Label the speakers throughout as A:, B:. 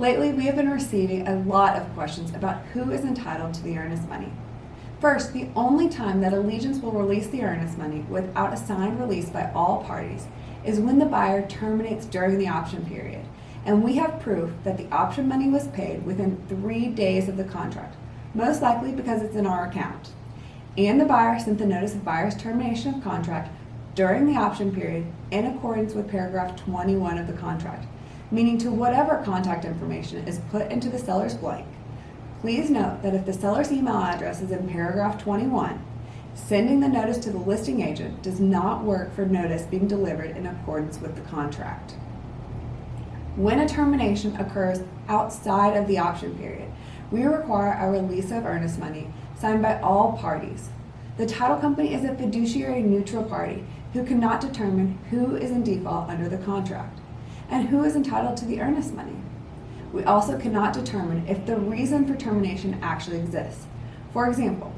A: Lately, we have been receiving a lot of questions about who is entitled to the earnest money. First, the only time that Allegiance will release the earnest money without a signed release by all parties is when the buyer terminates during the option period, and we have proof that the option money was paid within 3 days of the contract, most likely because it's in our account. And the buyer sent the notice of buyer's termination of contract during the option period in accordance with paragraph 21 of the contract, meaning to whatever contact information is put into the seller's blank. Please note that if the seller's email address is in paragraph 21, sending the notice to the listing agent does not work for notice being delivered in accordance with the contract. When a termination occurs outside of the option period, we require a release of earnest money signed by all parties. The title company is a fiduciary neutral party who cannot determine who is in default under the contract and who is entitled to the earnest money. We also cannot determine if the reason for termination actually exists. For example,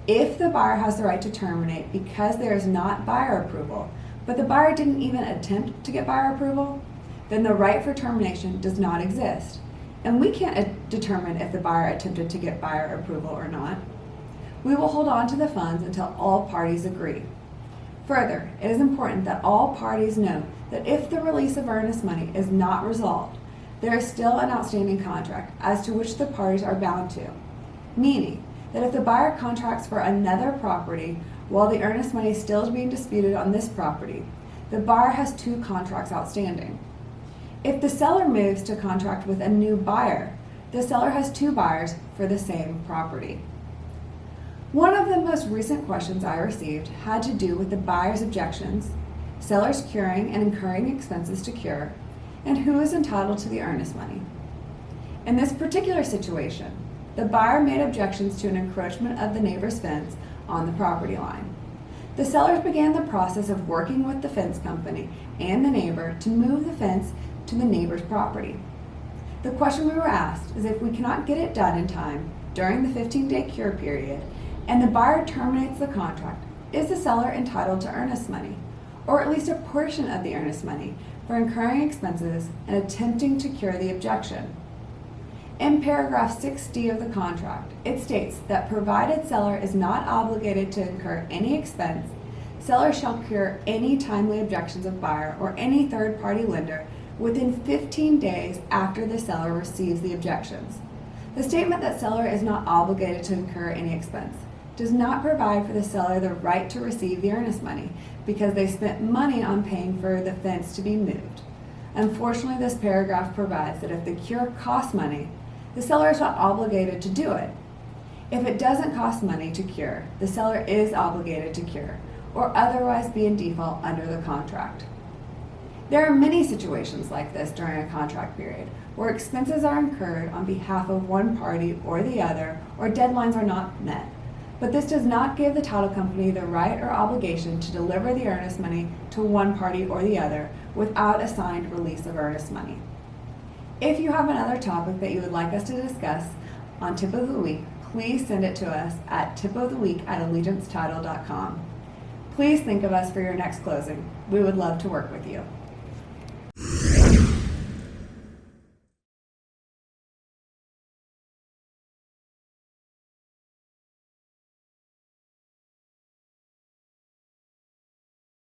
A: if the buyer has the right to terminate because there is not buyer approval, but the buyer didn't even attempt to get buyer approval, then the right for termination does not exist. And we can't determine if the buyer attempted to get buyer approval or not. We will hold on to the funds until all parties agree. Further, it is important that all parties know that if the release of earnest money is not resolved, there is still an outstanding contract as to which the parties are bound to, meaning that if the buyer contracts for another property while the earnest money is still being disputed on this property, the buyer has 2 contracts outstanding. If the seller moves to contract with a new buyer, the seller has 2 buyers for the same property. One of the most recent questions I received had to do with the buyer's objections, sellers curing and incurring expenses to cure, and who is entitled to the earnest money. In this particular situation, the buyer made objections to an encroachment of the neighbor's fence on the property line. The sellers began the process of working with the fence company and the neighbor to move the fence to the neighbor's property. The question we were asked is if we cannot get it done in time during the 15-day cure period and the buyer terminates the contract, is the seller entitled to earnest money, or at least a portion of the earnest money, for incurring expenses and attempting to cure the objection. In paragraph 6D of the contract, it states that provided seller is not obligated to incur any expense, seller shall cure any timely objections of buyer or any third-party lender within 15 days after the seller receives the objections. The statement that seller is not obligated to incur any expense does not provide for the seller the right to receive the earnest money because they spent money on paying for the fence to be moved. Unfortunately, this paragraph provides that if the cure costs money, the seller is not obligated to do it. If it doesn't cost money to cure, the seller is obligated to cure or otherwise be in default under the contract. There are many situations like this during a contract period where expenses are incurred on behalf of one party or the other, or deadlines are not met. But this does not give the title company the right or obligation to deliver the earnest money to one party or the other without a signed release of earnest money. If you have another topic that you would like us to discuss on Tip of the Week, please send it to us at tipoftheweek@allegiancetitle.com. Please think of us for your next closing. We would love to work with you.